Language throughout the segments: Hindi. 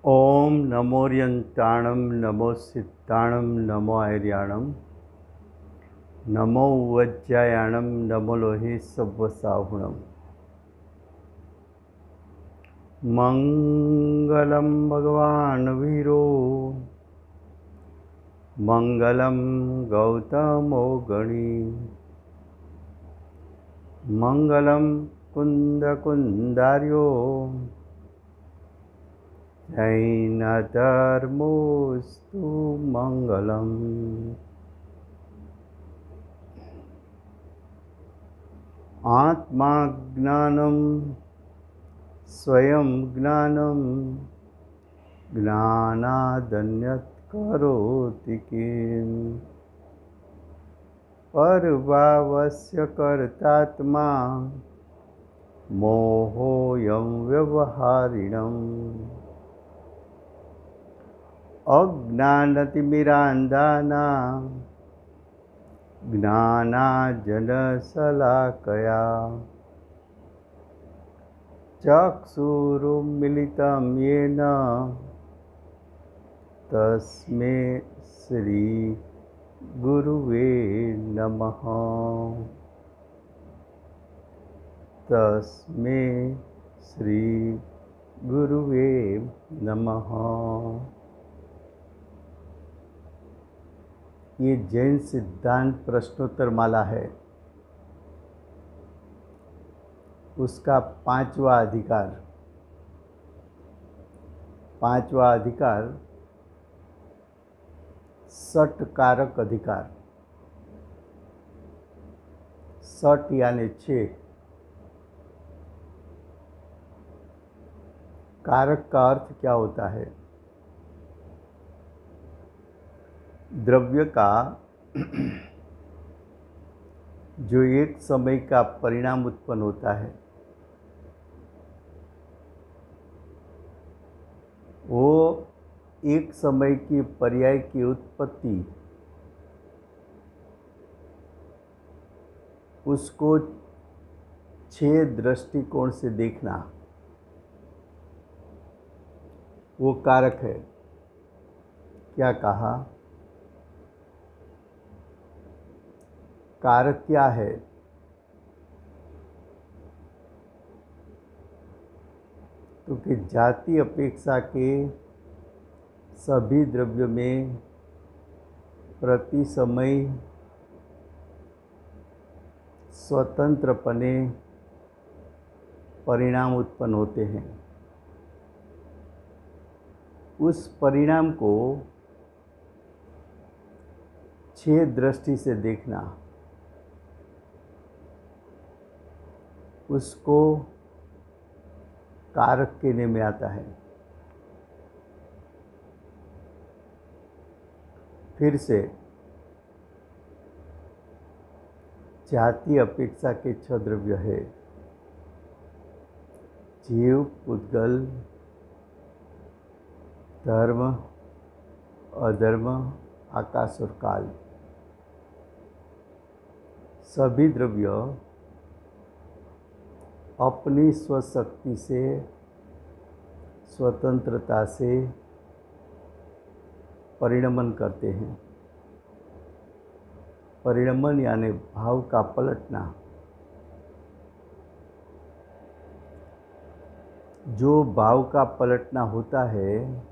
ओम नमोरियंताणम नमो सिद्धाणम नमो आर्याणम नमो वज्जायाणम नमो लोहि सव्वसाहुणम। मंगलम भगवान वीरो मंगलम गौतमो गणी मंगलम कुंदकुंदार्यो जैनधर्मोस्तु मंगलम। आत्मा ज्ञानम स्वयं ज्ञानम ज्ञानादन्यत् करोति किम्। परभावस्य कर्तात्मा मोहोऽयं व्यवहारिणम्। अज्ञानतिमिरान्धानां ज्ञानाञ्जनशलाकया चक्षुरुन्मीलितं येन तस्मै श्रीगुरुवे नमः। तस्मै श्रीगुरुवे नमः। ये जैन सिद्धांत प्रश्नोत्तर माला है, उसका पांचवा अधिकार सट कारक अधिकार। सट यानी 6, कारक का अर्थ क्या होता है? द्रव्य का जो एक समय का परिणाम उत्पन्न होता है, वो एक समय की पर्याय की उत्पत्ति, उसको 6 दृष्टिकोण से देखना, वो कारक है। क्या कहा? कारक क्या है? क्योंकि जाति अपेक्षा के सभी द्रव्यों में प्रति समय स्वतंत्रपने परिणाम उत्पन्न होते हैं। उस परिणाम को 6 दृष्टि से देखना, उसको कारक कहने में आता है। फिर से जाति अपेक्षा के 6 द्रव्य है: जीव, पुद्गल, धर्म, अधर्म, आकाश और काल। सभी द्रव्य अपनी स्वशक्ति से, स्वतंत्रता से परिणमन करते हैं। परिणमन यानी भाव का पलटना। जो भाव का पलटना होता है,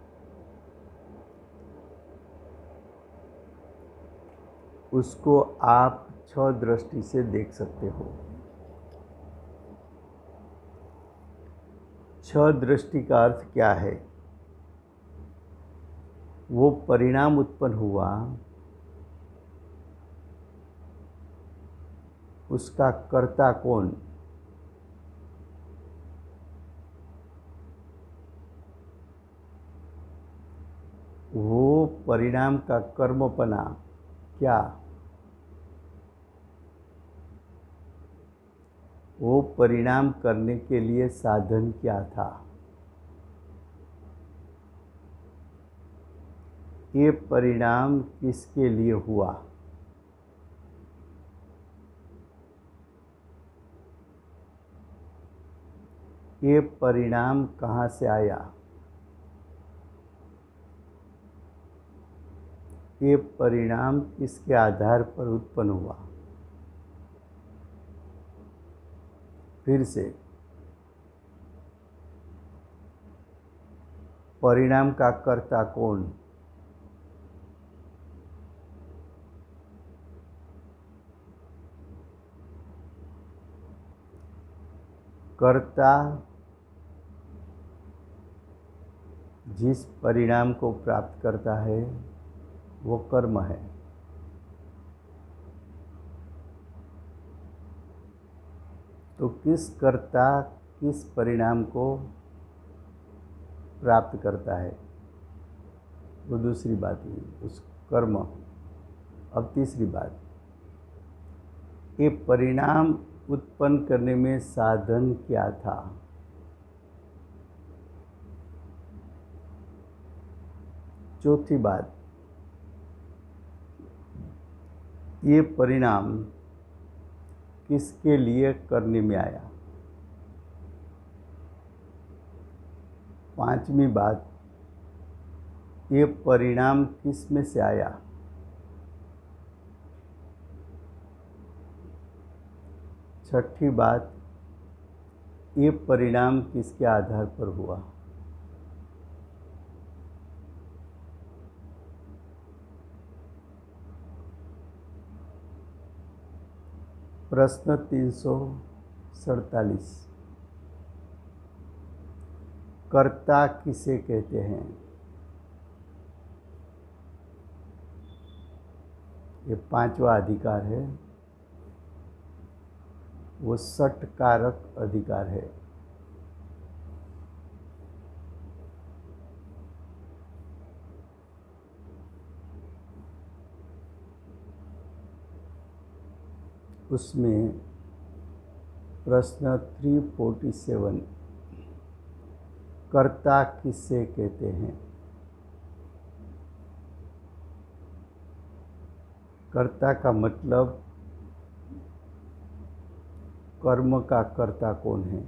उसको आप 6 दृष्टि से देख सकते हो। 6 दृष्टि का अर्थ क्या है? वो परिणाम उत्पन्न हुआ, उसका कर्ता कौन? वो परिणाम का कर्मपना क्या? वो परिणाम करने के लिए साधन क्या था? ये परिणाम किसके लिए हुआ? ये परिणाम कहाँ से आया? ये परिणाम किसके आधार पर उत्पन्न हुआ? फिर से, परिणाम का कर्ता कौन? कर्ता जिस परिणाम को प्राप्त करता है वो कर्म है। तो किस कर्ता किस परिणाम को प्राप्त करता है वो दूसरी बात हुई, उस कर्म। अब तीसरी बात, ये परिणाम उत्पन्न करने में साधन क्या था? चौथी बात, ये परिणाम किसके लिए करने में आया? पांचवी बात, ये परिणाम किस में से आया? छठी बात, ये परिणाम किसके आधार पर हुआ? प्रश्न 347, कर्ता किसे कहते हैं? ये पांचवा अधिकार है, वो षटकारक अधिकार है। उसमें प्रश्न 347, कर्ता किसे कहते हैं? कर्ता का मतलब कर्म का कर्ता कौन है?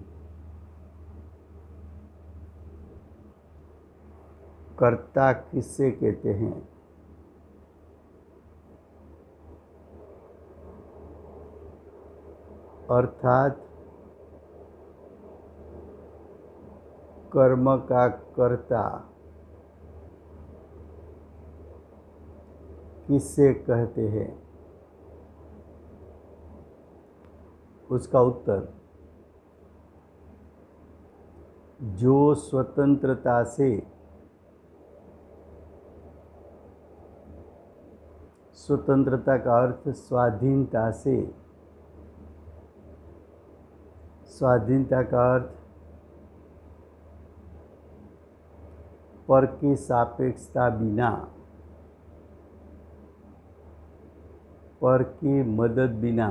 कर्ता किससे कहते हैं? अर्थात कर्म का कर्ता किससे कहते हैं? उसका उत्तर, जो स्वतंत्रता से, स्वतंत्रता का अर्थ स्वाधीनता से, स्वाधीनता का अर्थ पर की सापेक्षता बिना, पर की मदद बिना,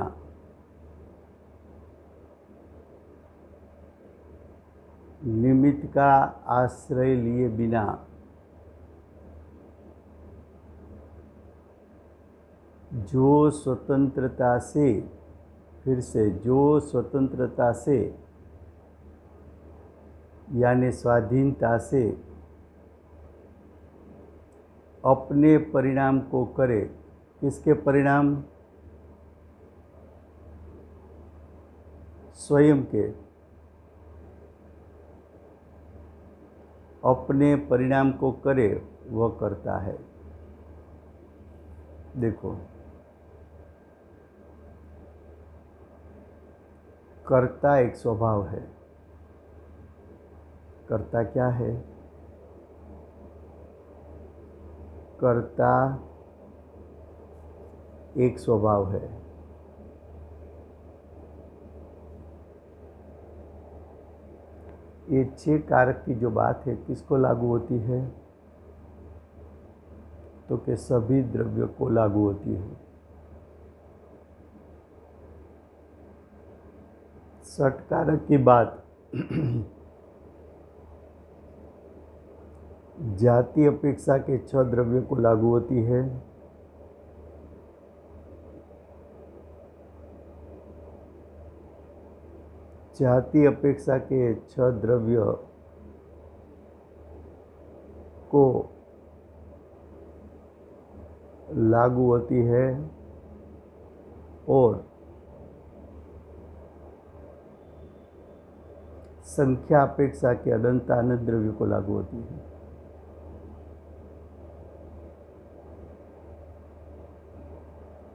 निमित्त का आश्रय लिए बिना, जो स्वतंत्रता से, फिर से, जो स्वतंत्रता से यानी स्वाधीनता से अपने परिणाम को करे। किसके परिणाम? स्वयं के। अपने परिणाम को करे वह करता है। देखो, कर्ता एक स्वभाव है। कर्ता क्या है? कर्ता एक स्वभाव है। ये 6 कारक की जो बात है किसको लागू होती है? तो कि सभी द्रव्यों को लागू होती है। षटकारक की बात जाति अपेक्षा के 6 द्रव्यों को लागू होती है। जाति अपेक्षा के 6 द्रव्य को लागू होती है और संख्या अपेक्षा के अनंत अनंत द्रव्य को लागू होती है।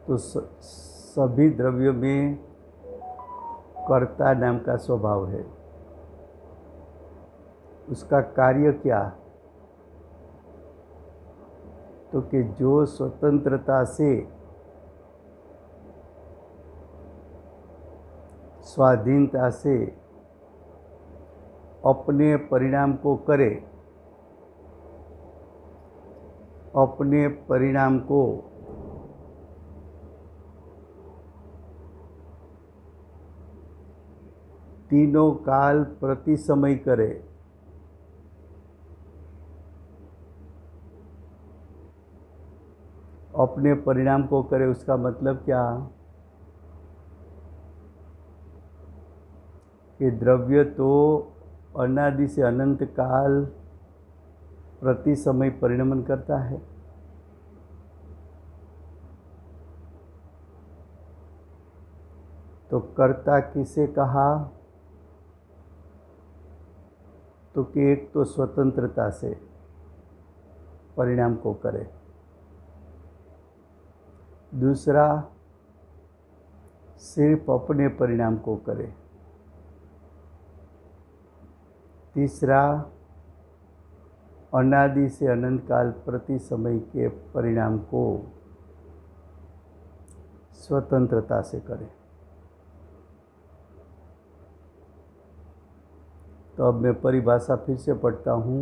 तो सभी द्रव्यों में कर्ता नाम का स्वभाव है। उसका कार्य क्या? तो कि जो स्वतंत्रता से स्वाधीनता से अपने परिणाम को करे, अपने परिणाम को तीनों काल प्रति समय करे, अपने परिणाम को करे। उसका मतलब क्या कि द्रव्य तो अनादि से अनंत काल प्रति समय परिणमन करता है, तो कर्ता किसे कहा? तो कि एक तो स्वतंत्रता से परिणाम को करे, दूसरा सिर्फ अपने परिणाम को करे, तीसरा अनादि से अनंत काल प्रति समय के परिणाम को स्वतंत्रता से करे। तो अब मैं परिभाषा फिर से पढ़ता हूँ।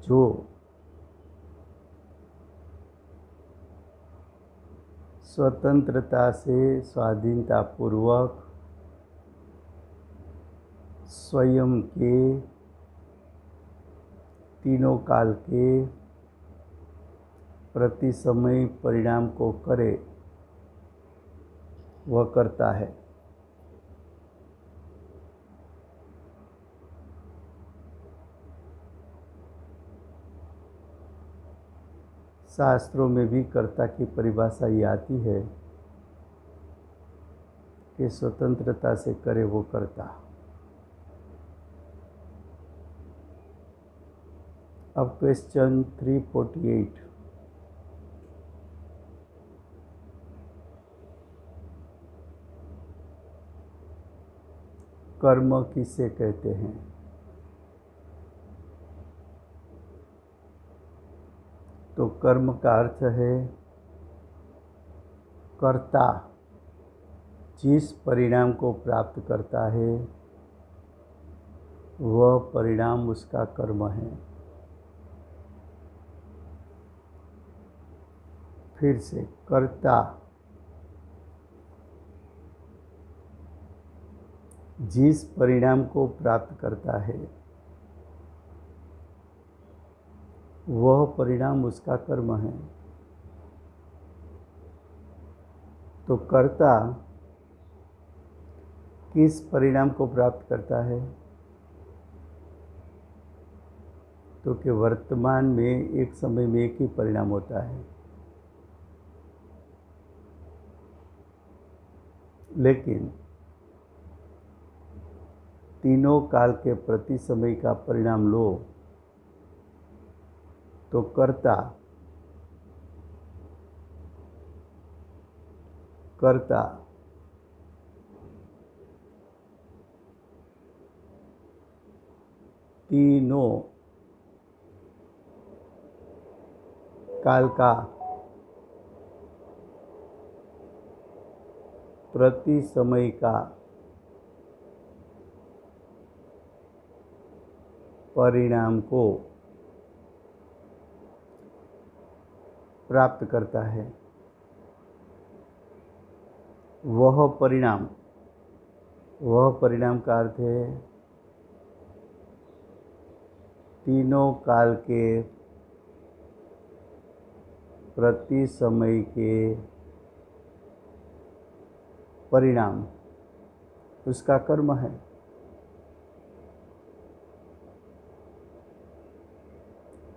जो स्वतंत्रता से स्वाधीनता पूर्वक स्वयं के तीनों काल के प्रति समय परिणाम को करे, वह करता है। शास्त्रों में भी कर्ता की परिभाषा ये आती है कि स्वतंत्रता से करे वो कर्ता। अब क्वेश्चन 348, कर्म किसे कहते हैं? तो कर्म का अर्थ है कर्ता जिस परिणाम को प्राप्त करता है वह परिणाम उसका कर्म है। फिर से, कर्ता जिस परिणाम को प्राप्त करता है वह परिणाम उसका कर्म है। तो कर्ता किस परिणाम को प्राप्त करता है? तो कि वर्तमान में एक समय में एक ही परिणाम होता है, लेकिन तीनों काल के प्रति समय का परिणाम लो तो कर्ता तीनों काल का प्रति समय का परिणाम को प्राप्त करता है। वह परिणाम का अर्थ है तीनों काल के प्रति समय के परिणाम उसका कर्म है।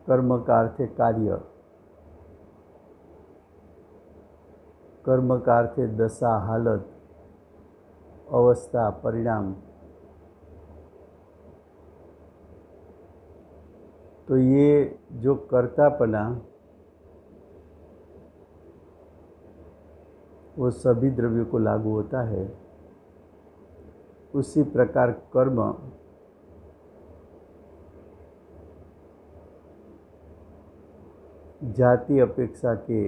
कर्म का अर्थ है कार्य, कर्म का अर्थ है दशा, हालत, अवस्था, परिणाम। तो ये जो कर्तापना वो सभी द्रव्यों को लागू होता है, उसी प्रकार कर्म जाति अपेक्षा के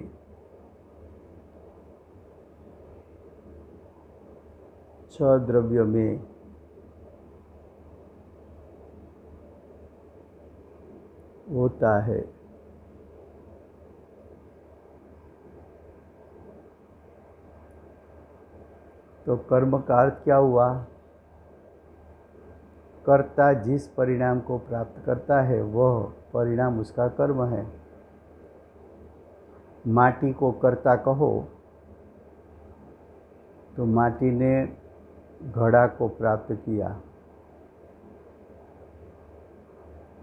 छह द्रव्य में होता है। तो कर्म का अर्थ क्या हुआ? कर्ता जिस परिणाम को प्राप्त करता है वह परिणाम उसका कर्म है। माटी को कर्ता कहो तो माटी ने घड़ा को प्राप्त किया,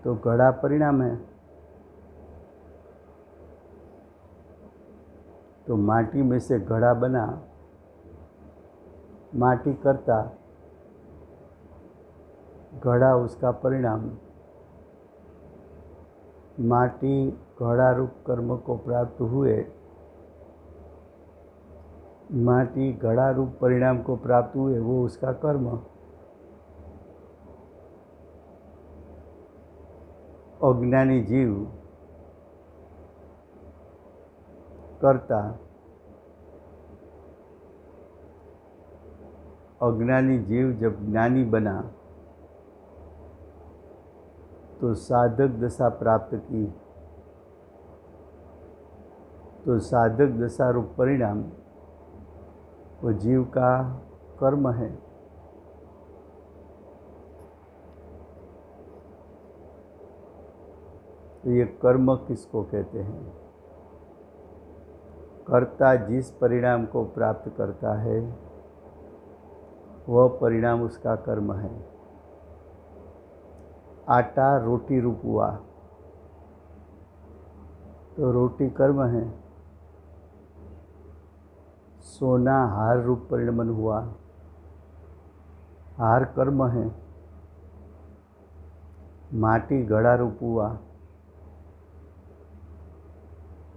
तो घड़ा परिणाम है। तो माटी में से घड़ा बना, माटी कर्ता, घड़ा उसका परिणाम। माटी घड़ा रूप कर्म को प्राप्त हुए, माटी घड़ा रूप परिणाम को प्राप्त हुए, वो उसका कर्म। अज्ञानी जीव कर्ता, अज्ञानी जीव जब ज्ञानी बना तो साधक दशा प्राप्त की, तो साधक दशा रूप परिणाम वो जीव का कर्म है। तो ये कर्म किसको कहते हैं? कर्ता जिस परिणाम को प्राप्त करता है वह परिणाम उसका कर्म है। आटा रोटी रूप हुआ तो रोटी कर्म है। सोना हार रूप परिणमन हुआ, हार कर्म है। माटी घड़ा रूप हुआ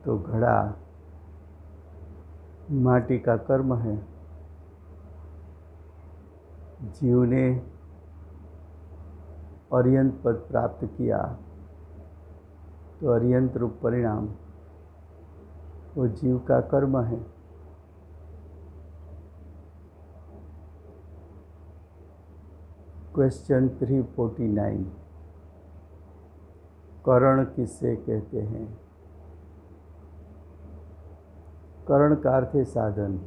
तो घड़ा माटी का कर्म है। जीव ने अर्यंत पद प्राप्त किया तो अर्यंत रूप परिणाम वो जीव का कर्म है। क्वेश्चन 349, करण किसे कहते हैं? करण का अर्थ है साधन।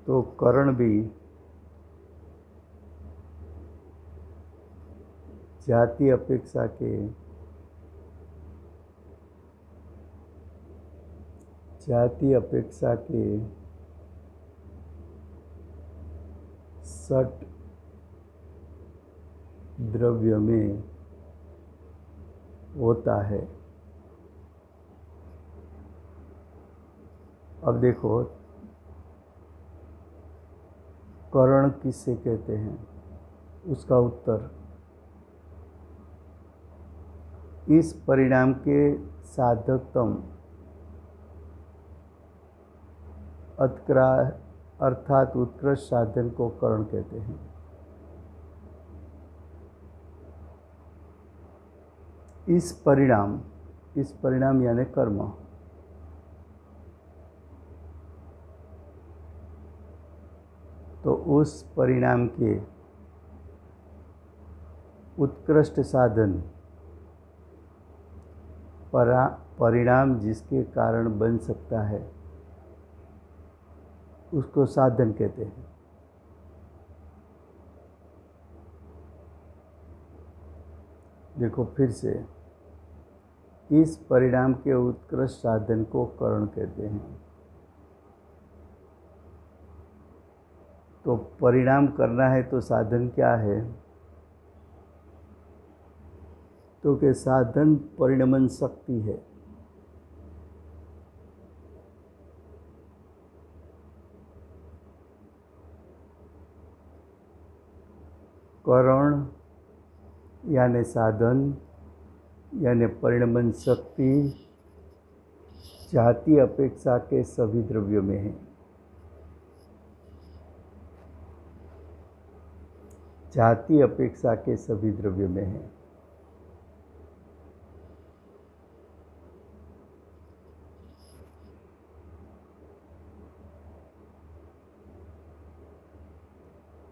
तो करण भी जाति अपेक्षा के सट द्रव्य में होता है। अब देखो करण किसे कहते हैं, उसका उत्तर इस परिणाम के साधकतम अर्थात उत्कृष्ट साधन को करण कहते हैं। इस परिणाम यानी कर्म, तो उस परिणाम के उत्कृष्ट साधन परिणाम जिसके कारण बन सकता है उसको साधन कहते हैं। देखो फिर से, इस परिणाम के उत्कृष्ट साधन को करण कहते हैं। तो परिणाम करना है तो साधन क्या है? तो कि साधन परिणमन शक्ति है। करण यानी साधन यानी परिणमन शक्ति जाति अपेक्षा के सभी द्रव्यों में है। जाति अपेक्षा के सभी द्रव्यों में है।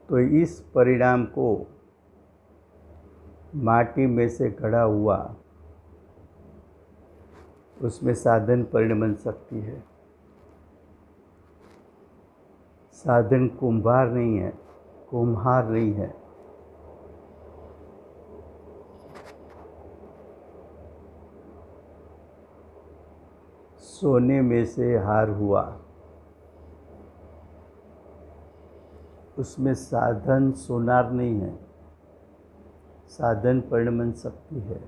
तो इस परिणाम को माटी में से घड़ा हुआ, उसमें साधन परिणमन शक्ति है। साधन कुम्हार नहीं है, कुम्हार नहीं है। सोने में से हार हुआ, उसमें साधन सोनार नहीं है, साधन परिणमन शक्ति है।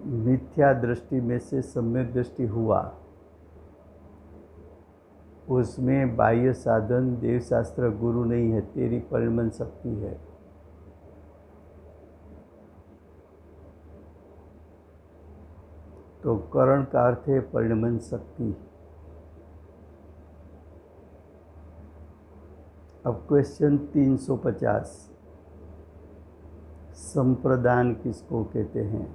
मिथ्या दृष्टि में से सम्यक दृष्टि हुआ, उसमें बाह्य साधन देवशास्त्र गुरु नहीं है, तेरी परिणमन शक्ति है। तो करण का अर्थ है परिणमन शक्ति। अब क्वेश्चन 350, संप्रदान किसको कहते हैं?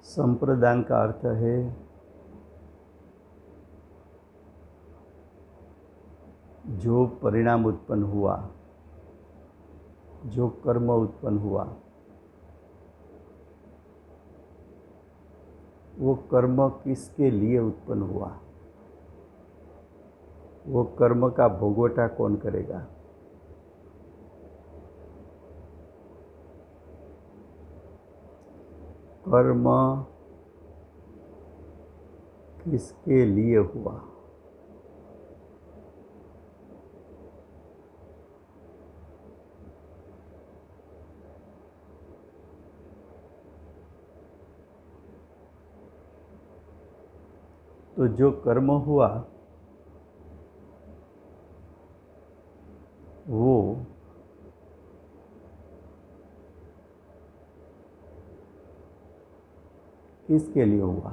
संप्रदान का अर्थ है जो परिणाम उत्पन्न हुआ, जो कर्म उत्पन्न हुआ, वो कर्म किसके लिए उत्पन्न हुआ, वो कर्म का भोगवटा कौन करेगा? कर्म किसके लिए हुआ? तो जो कर्म हुआ वो किसके लिए हुआ?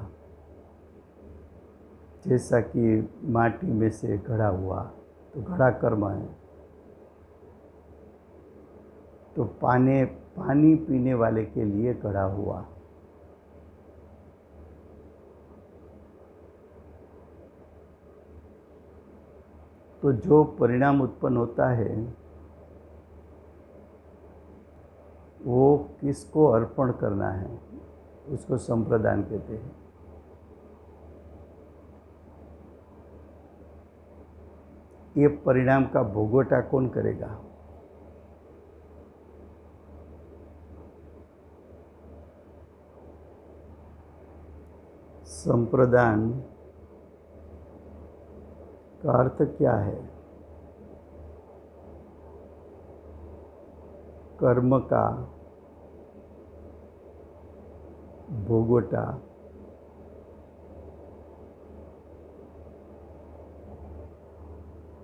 जैसा कि माटी में से घड़ा हुआ, तो घड़ा कर्म है। तो पानी पीने वाले के लिए घड़ा हुआ। तो जो परिणाम उत्पन्न होता है वो किसको अर्पण करना है, उसको संप्रदान कहते हैं। ये परिणाम का भोगवटा कौन करेगा? संप्रदान का अर्थ क्या है? कर्म का भोगवटा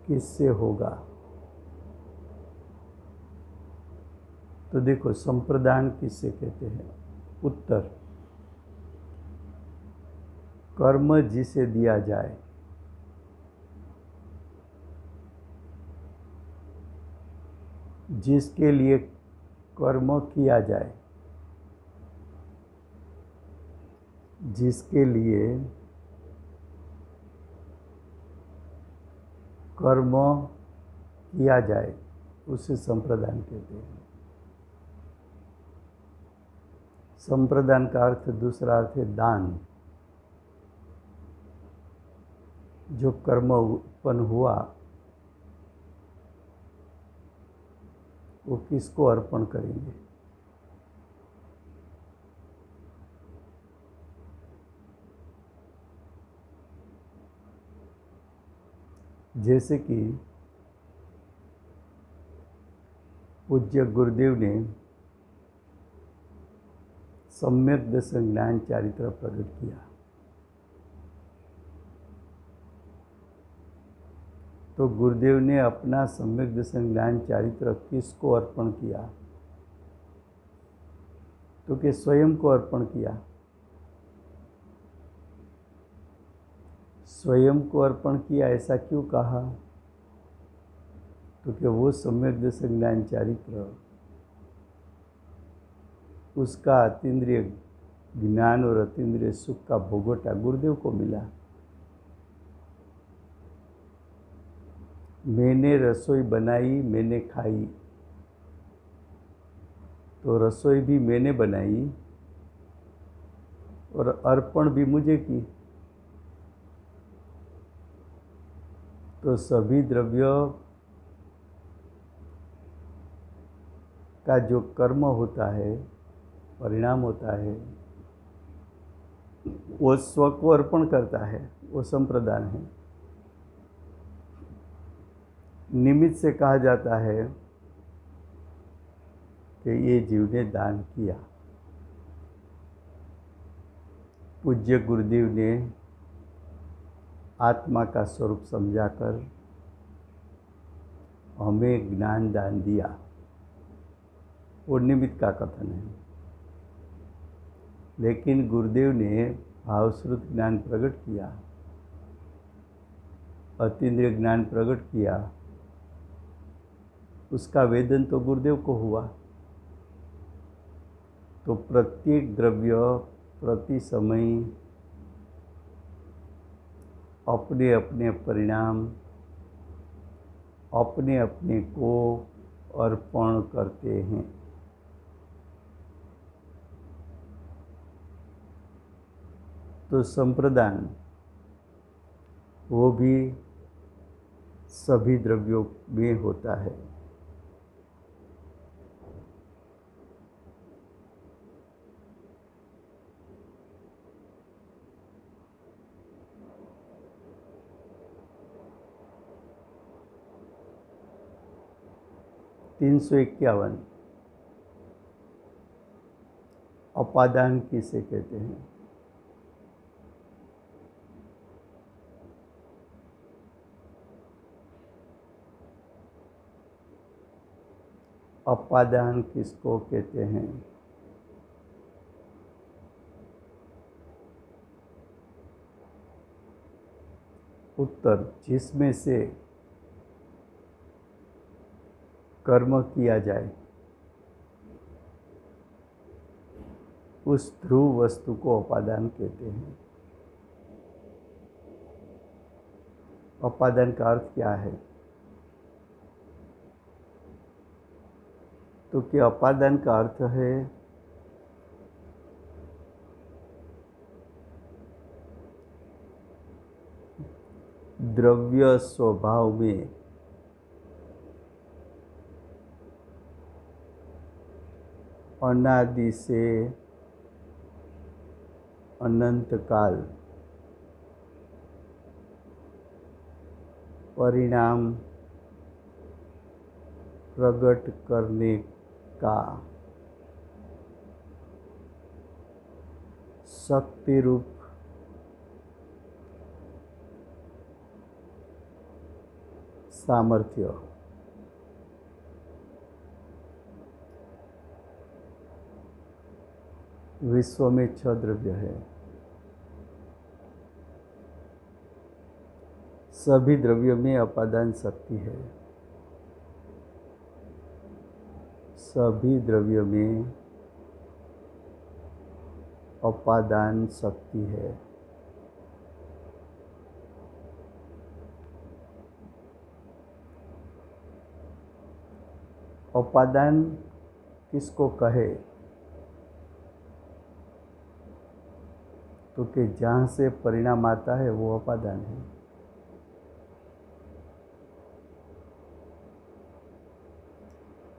किससे होगा? तो देखो, संप्रदान किससे कहते हैं? उत्तर, कर्म जिसे दिया जाए, जिसके लिए कर्म किया जाए, जिसके लिए कर्म किया जाए, उसे संप्रदान कहते हैं। संप्रदान का अर्थ, दूसरा अर्थ है दान। जो कर्म उत्पन्न हुआ वो किसको अर्पण करेंगे। जैसे कि पूज्य गुरुदेव ने सम्यक दर्शन ज्ञान चारित्र प्रकट किया, तो गुरुदेव ने अपना सम्यक दर्शन ज्ञान चारित्र किसको अर्पण किया, तो कि स्वयं को अर्पण किया। स्वयं को अर्पण किया, ऐसा क्यों कहा, तो कि वो सम्यक दर्शन ज्ञान चारित्र उसका अतीन्द्रिय ज्ञान और अतीन्द्रिय सुख का भोगवटा गुरुदेव को मिला। मैंने रसोई बनाई, मैंने खाई, तो रसोई भी मैंने बनाई और अर्पण भी मुझे की। तो सभी द्रव्य का जो कर्म होता है, परिणाम होता है, वो स्व को अर्पण करता है, वो संप्रदान है। निमित्त से कहा जाता है कि ये जीव ने दान किया। पूज्य गुरुदेव ने आत्मा का स्वरूप समझाकर हमें ज्ञान दान दिया, वो निमित्त का कथन है। लेकिन गुरुदेव ने भावश्रुत ज्ञान प्रकट किया, अतीन्द्रिय ज्ञान प्रकट किया, उसका वेदन तो गुरुदेव को हुआ। तो प्रत्येक द्रव्य प्रति समय अपने अपने परिणाम अपने अपने को अर्पण करते हैं। तो संप्रदान वो भी सभी द्रव्यों में होता है। तीन सौ 51 अपादान किसे कहते हैं। अपादान किसको कहते हैं। उत्तर, जिसमें से कर्म किया जाए उस ध्रुव वस्तु को अपादान कहते हैं। अपादान का अर्थ क्या है, तो कि अपादान का अर्थ है द्रव्य स्वभाव में अनादि से अनंत काल परिणाम प्रकट करने का शक्ति रूप सामर्थ्य विश्व में 6 द्रव्य है। सभी द्रव्यों में अपादान शक्ति है। सभी द्रव्यों में अपादान शक्ति है। अपादान किसको कहे, तो कि जहाँ से परिणाम आता है वो अपादान है।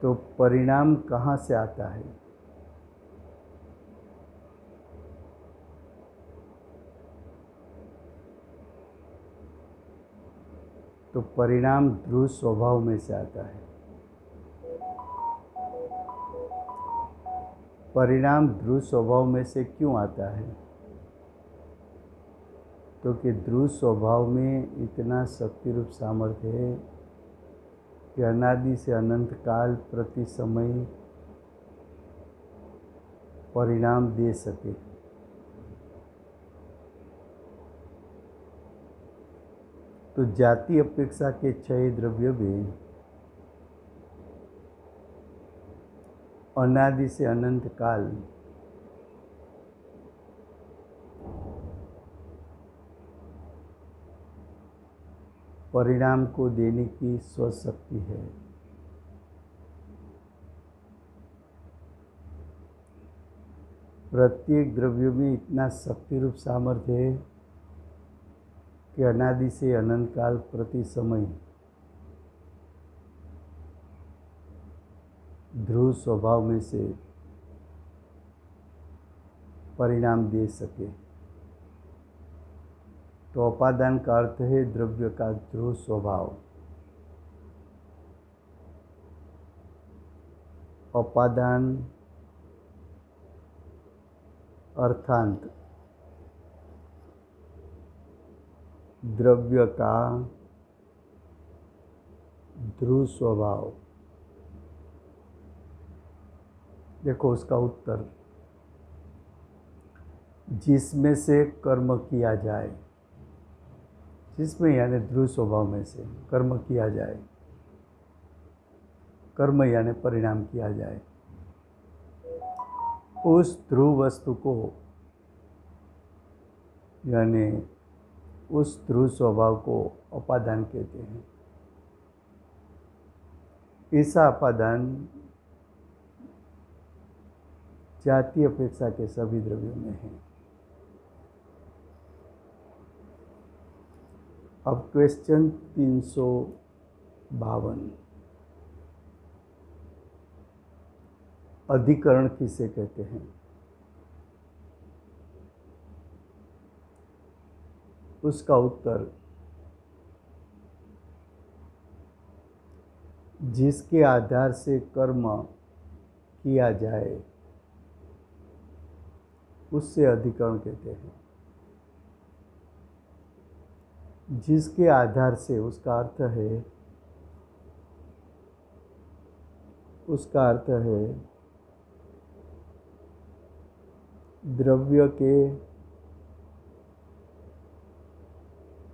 तो परिणाम कहाँ से आता है? तो परिणाम ध्रुव स्वभाव में से आता है। परिणाम ध्रुव स्वभाव में से क्यों आता है? तो कि ध्रुव स्वभाव में इतना शक्ति रूप सामर्थ्य है कि अनादि से अनंत काल प्रति समय परिणाम दे सके। तो जाति अपेक्षा के क्षय द्रव्य भी अनादि से अनंत काल परिणाम को देने की स्वशक्ति है। प्रत्येक द्रव्य में इतना शक्ति रूप सामर्थ्य है कि अनादि से अनंत काल प्रति समय ध्रुव स्वभाव में से परिणाम दे सके। तो उपादान का अर्थ है द्रव्य का ध्रुव स्वभाव। उपादान अर्थांत द्रव्य का ध्रुव स्वभाव। देखो उसका उत्तर, जिसमें से कर्म किया जाए, जिसमें यानी ध्रुव स्वभाव में से कर्म किया जाए, कर्म यानी परिणाम किया जाए, उस ध्रुव वस्तु को यानी उस ध्रुव स्वभाव को उपादान कहते हैं। ऐसा उपादान जाति अपेक्षा के सभी द्रव्यों में है। अब क्वेश्चन 352, अधिकरण किसे कहते हैं? उसका उत्तर, जिसके आधार से कर्म किया जाए उससे अधिकरण कहते हैं। जिसके आधार से, उसका अर्थ है द्रव्य के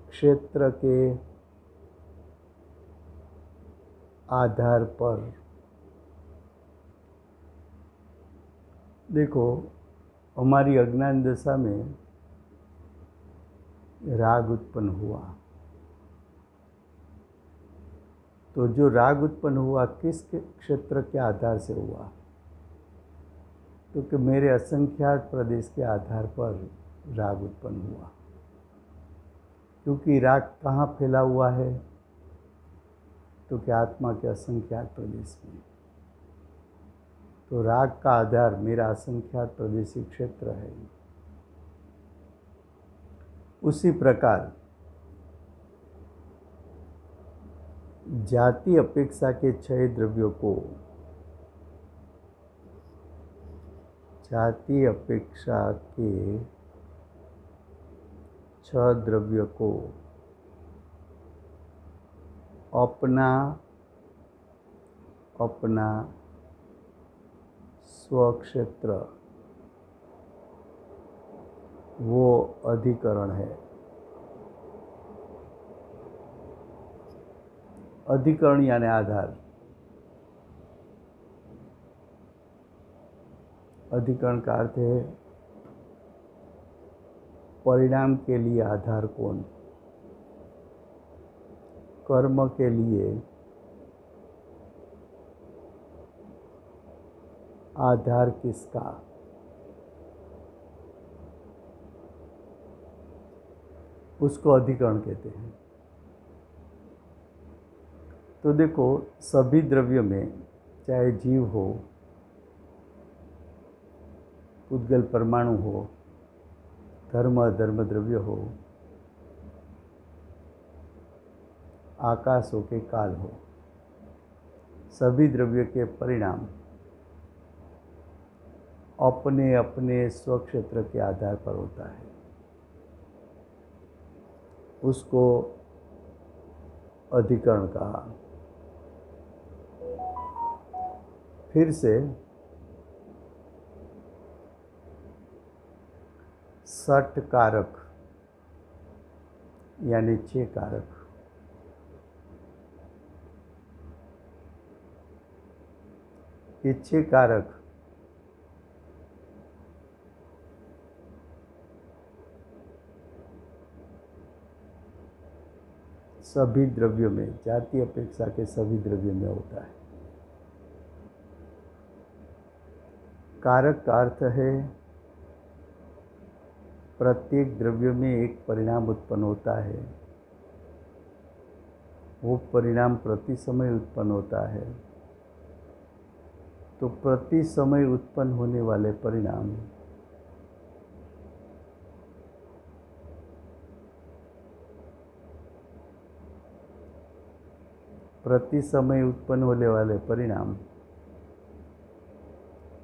क्षेत्र के आधार पर। देखो हमारी अज्ञान दशा में राग उत्पन्न हुआ, तो जो राग उत्पन्न हुआ किस क्षेत्र के आधार से हुआ? तो कि मेरे असंख्यात प्रदेश के आधार पर राग उत्पन्न हुआ। क्योंकि राग कहाँ फैला हुआ है? तो कि आत्मा के असंख्यात प्रदेश में। तो राग का आधार मेरा असंख्यात प्रदेशी क्षेत्र है। उसी प्रकार जाति अपेक्षा के क्षय द्रव्यों को, जाति अपेक्षा के छह द्रव्य को अपना स्वक्षेत्र, वो अधिकरण है। अधिकरण यानी आधार। अधिकरण का अर्थ है परिणाम के लिए आधार कौन? कर्म के लिए आधार किसका? उसको अधिकरण कहते हैं। तो देखो सभी द्रव्यों में, चाहे जीव हो, पुद्गल परमाणु हो, धर्म अधर्म द्रव्य हो, आकाश हो के काल हो, सभी द्रव्य के परिणाम अपने अपने स्वक्षेत्र के आधार पर होता है। उसको अधिकरण कहा। फिर से षट कारक यानी 6 कारक, ये 6 कारक सभी द्रव्यों में, जाति अपेक्षा के सभी द्रव्यों में होता है। कारक का अर्थ है प्रत्येक द्रव्य में एक परिणाम उत्पन्न होता है, वो परिणाम प्रति समय उत्पन्न होता है। तो प्रति समय उत्पन्न होने वाले परिणाम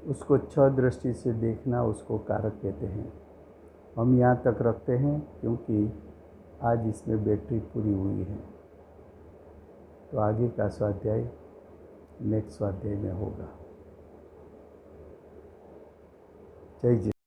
उसको 6 दृष्टि से देखना, उसको कारक कहते हैं। हम यहाँ तक रखते हैं क्योंकि आज इसमें बैटरी पूरी हुई है। तो आगे का स्वाध्याय नेक्स्ट स्वाध्याय में होगा। जय जय।